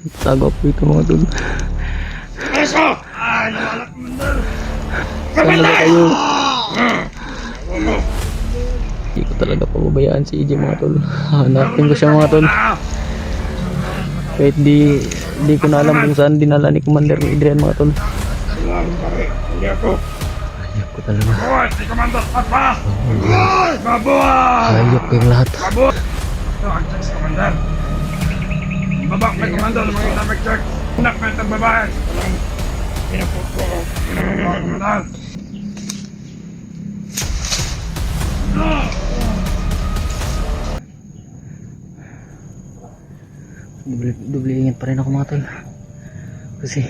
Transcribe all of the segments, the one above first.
Tago po ito mga tol. Eso! Ay, nawala commander! Saan na ba kayo? Hindi ko talaga pababayaan si EJ mga tol. Hanapin ko siya mga tol. Kahit di ko na alam kung saan dinala ni Commander Adrian mga tol. Salamat pare, hindi ako. Hayop ko talaga. Buhay, si Commander Papa! Buhay! Mabuhay! Hayop kayong lahat. Mabuhay! Ito, ang check si Commander. Babak may Commander, mga inamag check. Anak na itong babae. Walang pinapupo ko. Commander. Doble ingat pa rin ako mga tol. Kasi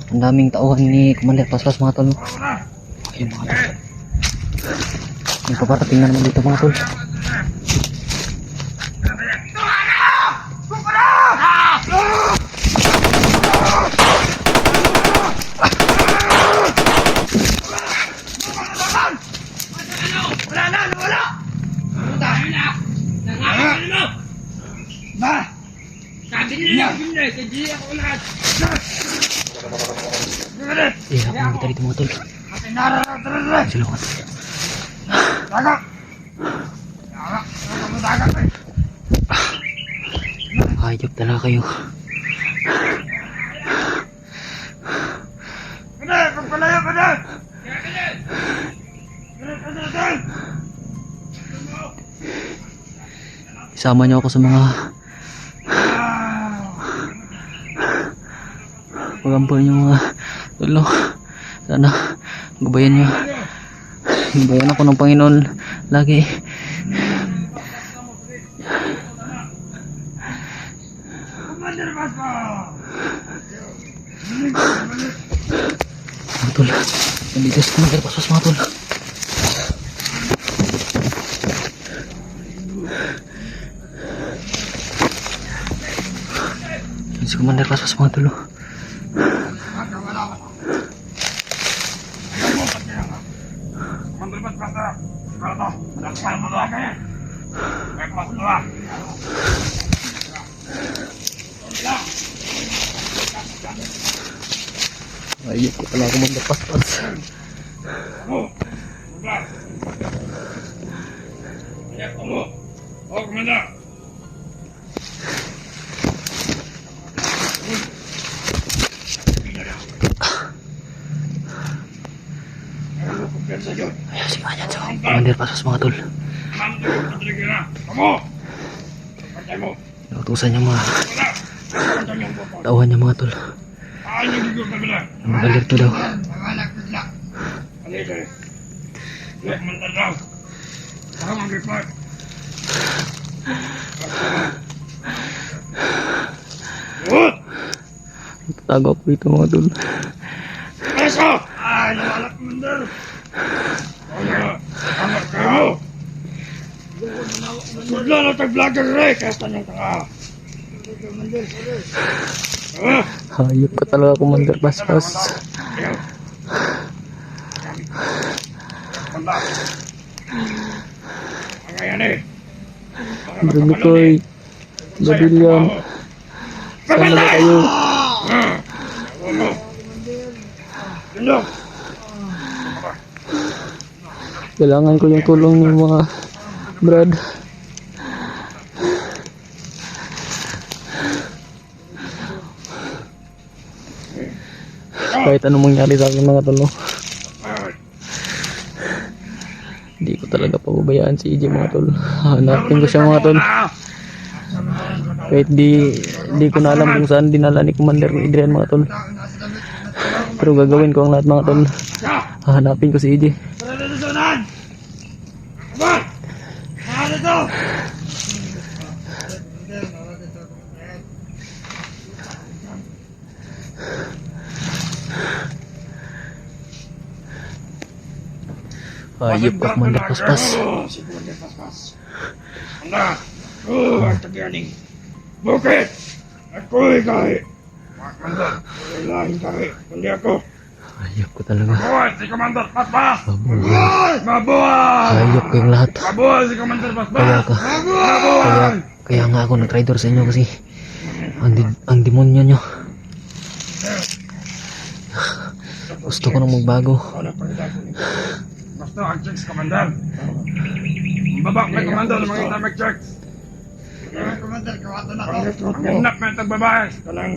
ang daming tauhan ni Commander Paspas mga tol. Ayun mga tol. May paparating na naman dito mga tol. Wala na! Nawala! Dahil na! Nangalan mo! Ba! Sabi nila yung gimna! Kasi ako lahat! Ako kita dito mga tol. Atin nararararara! Sila mga tol. Daga! Daga! Daga mo daga! Hayop talaga kayo. Kada! Pagpalayo ka na! Kada! Isama niyo ako sa mga pagampal niyo mga tol. Sana gabayan niyo. Gabayan ako ng Panginoon lagi. Commander Paspa! Mga tol, nandito si Commander Paspas mga tol. Yan si Commander Paspas mga tol. Commander Paspa! Kalau to, nakasal mo doon kaya. Kaya pasok doon. Ayok ko pala Commander Paspas. Kamu! Buka! Ayak kamu! Oh, Commander! Ayan si Kanyan sa Commander Paspas mga tol. Kamu! Pantay mo! Inutusan niya mga Wala! Pantay mo! tauhan niya mga tol. Ay, nagigil ka bila! Mag-alerto daw. Pangalak na sila! Halika eh! Huwag mantan daw! Saka mag-report! Good! Tatago ako dito mga tol. Eso! Ay, nawala Commander! Wala! Tama kayo! Sudla na tag-vlogger rin! Kasta niyong tanga! Ah! Hayop ka talaga Commander Paspas. Ayaw! Panda! Ang ngayon eh! Brimikoy, Gabilyan, saan na ba kayo? Tindong! Kailangan ko yung tulong ng mga brad. Kahit anong mangyari sa akin mga tol, hindi ko talaga pababayaan si EJ mga tol. Hanapin ko siya mga tol. Kahit di ko na alam kung saan dinala ni Commander Adrian mga tol. Pero gagawin ko ang lahat mga tol. Hanapin ko si EJ. Tara na susunan! Aba! Ano to? Hayop ka Commander Paspas. Si Commander Paspas. Anda! Ang tagyaning. Bukit! Ako'y kahit. Makanda! Lahin kahit. Kundi ako. Hayop ko talaga. Mabuhay si Commander Paspas! Mabuhay. Mabuhay! Hayop kayong lahat. Mabuhay si Commander Paspas! Kaya ka. Mabuhay! Kaya nga ako nag-traitor sa inyo kasi ang demonyo nyo. Gusto ko nang magbago. Gusto ang chicks, Commander. Babak may Commander ng mga itamig chicks. Commander, kawatan ako. Ang hinak na itong babae. Kanang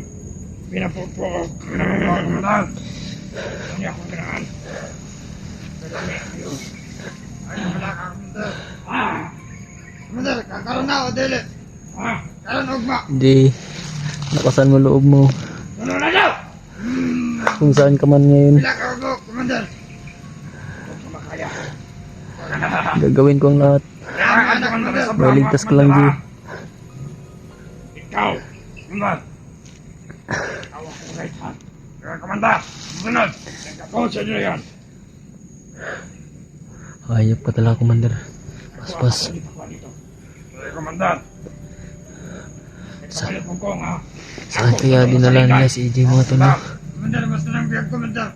pinapupo ko. Commander. Hindi ako ganahan. Ay, wala ka, Commander. Commander, kakaroon na ako, dili. Karoon ugma. Hindi. Nakasan mo loob mo. Ano na daw? Kung saan ka man ngayon. Wala ka ugo, Commander. Huwag ka makaya. Gagawin ko ang lahat. Maligtas ko lang, G. Ikaw, Commander. Ikaw ako right hand. Kaya, Commander, sunod. Nagkakot sa inyo yan. Hayop ka talaga, Commander. Paspas. Kaya, Commander. Nagkapalit mo kong, ha? Saan kaya dinala nila si EJ mga tol? Commander, basta ng biyag, Commander.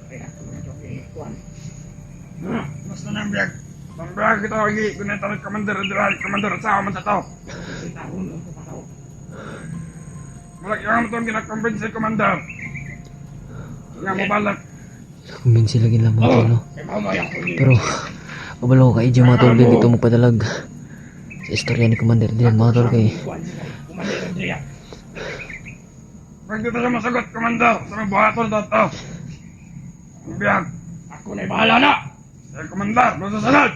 Basta ng biyag. Ang biyag ito, hindi ko na ito, Commander. Commander, saan man ito? Malaki ang ito ang ginakumbinsi, Commander. Nga mo balak. Kumbinsi lagi lang mga tol, no? Pero, kabalo ko kay EJ mga tol, dito magpadalag sa istorya ni Commander din mga tol kay. Pag dito siya masagot, Commander, sa mga buhaton dito. Ang biyag. Ako na'y bahala na. Eh, Commander, masusunod.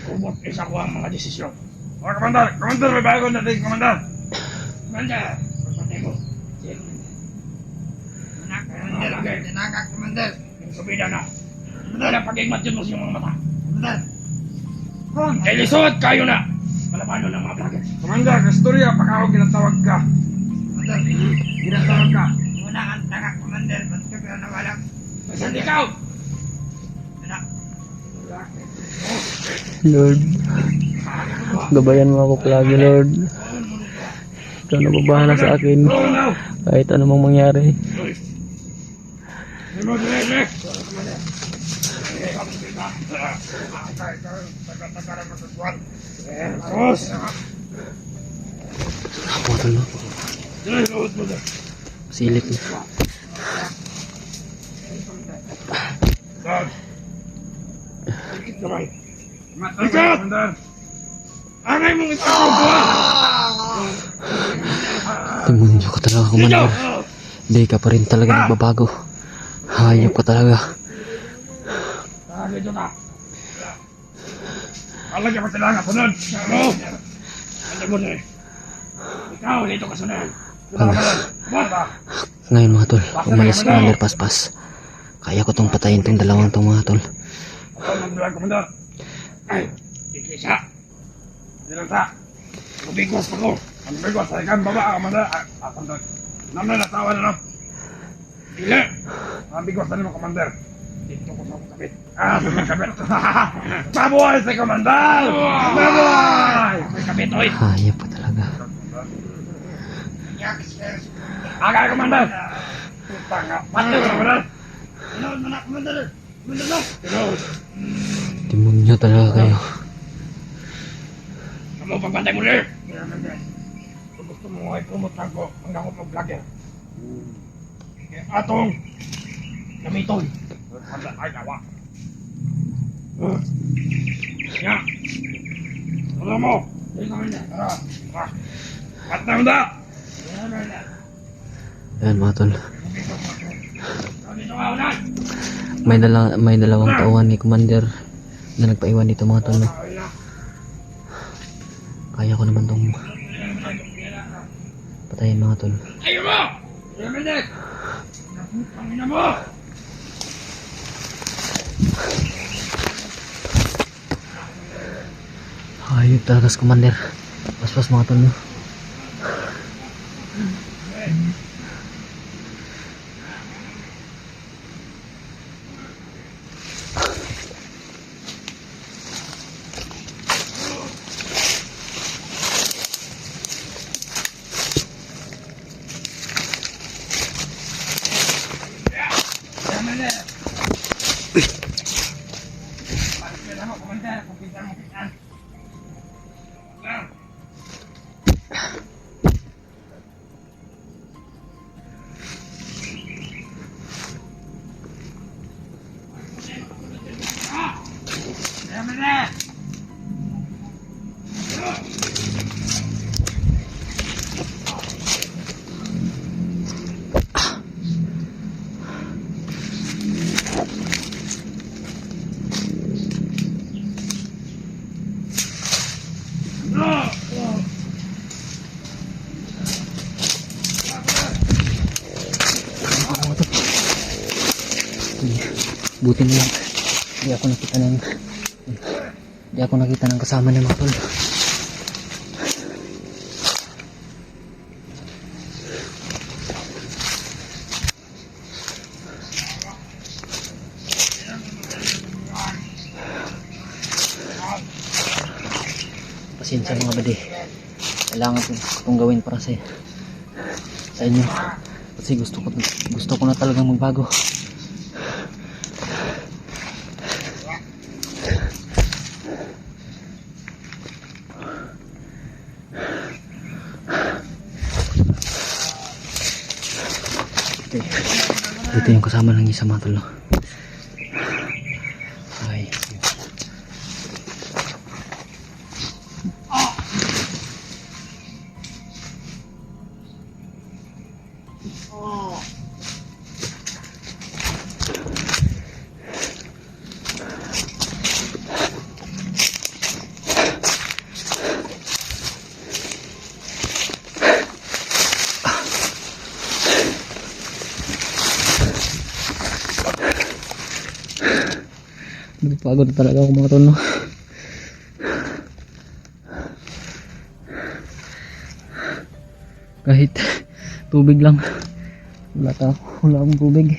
Kumot isa ko ang mga desisyon. O, Commander, Commander, may bago na din, Commander. Commander, patay mo. Tinagak, Commander. Yung subida na. Wala pag-igmat yun mo sa mga mata. Commander. Kay lisod kayo na. Malabano ng mga vloggers. Commander, kastorya, pag ako ginatawag ka. Commander, ginatawag ka. Wala kang tanga, Commander. Ba't ka pero nawala? Saan ikaw? Lord, gabayan mo ako palagi, Lord. Ikaw na babahala sa akin kahit anumang mangyari. Ako ito, no? Silik na. Ikat! Angay mong ito! Demonyo ka talaga, Commander. Hindi ka pa rin talaga nagbabago. Hayop ka talaga. Dito ka. Alagyan mo sila nga, sunod. Ano? Ano mo na eh. Ikaw, dito ka sunod. Bata. Ngayon mga tol, umalis si Commander Paspas. Kaya ko tong patayin tong dalawang tong mga tol. Ako magbilang, Commander. Ay, ikisa. Hindi lang sa. Mabigwas ako. Ang bigwas, ay kan baba, Commander. Asan doon? Namay natawa na no? Dili. Ang bigwas na naman, Commander. Dito ko sa akong kabit. Sa mga kabit. Mabuhay si Commander! Mabuhay! May kabit, oy. Hayop ka talaga. Agay, Commander! Putang nga. Pati, Commander! Tinood mo na, Commander! Commander na! Tinood! Demonyo talaga kayo. Kamu pagbantay mo rin! Kung gusto mo ay pumutan ko hanggang ko mag-vlogger. Atong gamiton. Ay, nawa. Nga. Ano mo? Dito mo niya. Tara. At na mo na! Ayan mga tol. Dito ka, unan! May dalawang tauhan ni Commander na nagpaiwan dito mga tol. No? Kaya ko naman tong patayin mga tol. Ayaw mo! Ayaw mo, Nick! Naputang ina mo! Hayop talaga si Commander. Paspas mga tol. No? Buti na lang. Di ako nakita ng kasama niya mga tol. Pasensya mga bade. Kailangan itong gawin para sa inyo. Kasi gusto ko na talagang magbago. Ito yung kasama ng isa mga tol. Ay. Pagod talaga ako mga tol, no? Kahit tubig lang, wala akong tubig.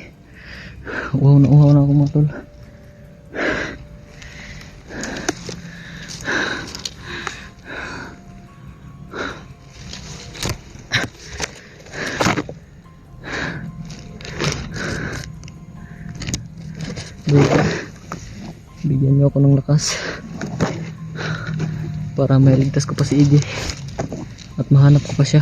Uhaw na ako mga tol. Bigyan niyo ako ng lakas para mailigtas ko pa si Iggy at mahanap ko pa siya.